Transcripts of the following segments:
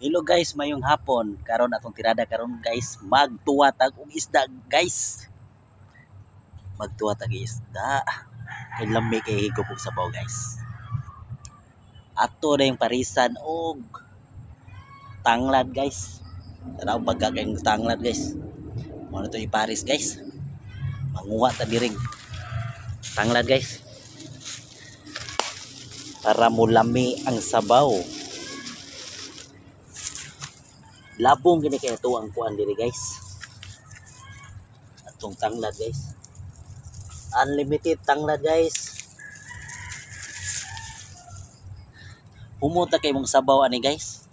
Hello guys, mayong hapon. Karon atong tirada karon guys, magtuwatag og isda guys. Magtuwatag og isda. Kay lami kay higop og sabaw guys. Ato na yung parisan og tanglad guys. Tanaw pagka kayong tanglad guys. Mo na to iparis guys. Manguha ta diring tanglad guys. Para mulami ang sabaw. Labong gini kay ito ang kuan diri guys. Atong tanglad guys. Unlimited tanglad guys. Humunta kay mong sabaw ani guys.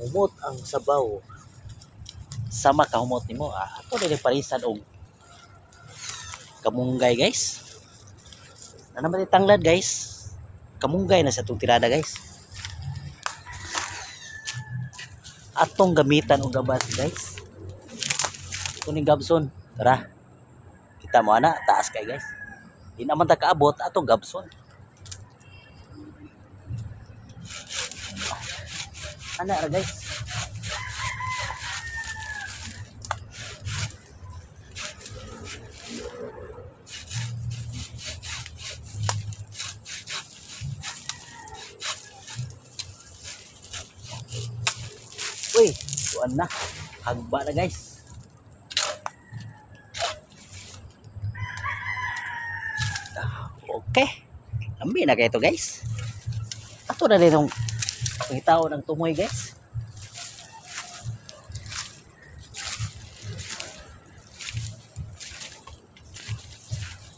Humot ang sabaw. Sama ka humot nimo. Ato dili parisan og kamunggay guys. Na naman tanglad guys. Kamunggay na sa itong tirada guys. Atong gamitan og gabas guys. Kuning gabson. Tara. Kita mo ana, taas kay guys. Di naman ta kaabot atong gabson. Ana ra guys. Uy, tuan na. Hagba na guys. Okay. Lambi na kayo ito guys. Ato na rin yung tao ng tumoy guys.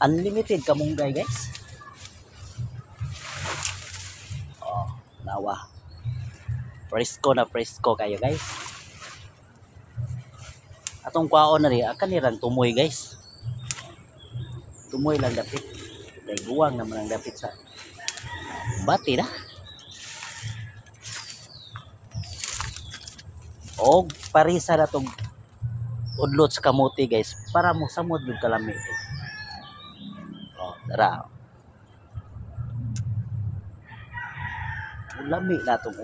Unlimited kamunggay guys. Oh, nawa. Presko kayo guys. Atong kwaon na rin, akan nirang tumoy guys. Tumoy lang dapit. Kay guwang naman ang dapit sa bati na. Og parisa na tong udlot sa kamuti guys. Para mo samod yung kalami. Oh, tara. Lami na tong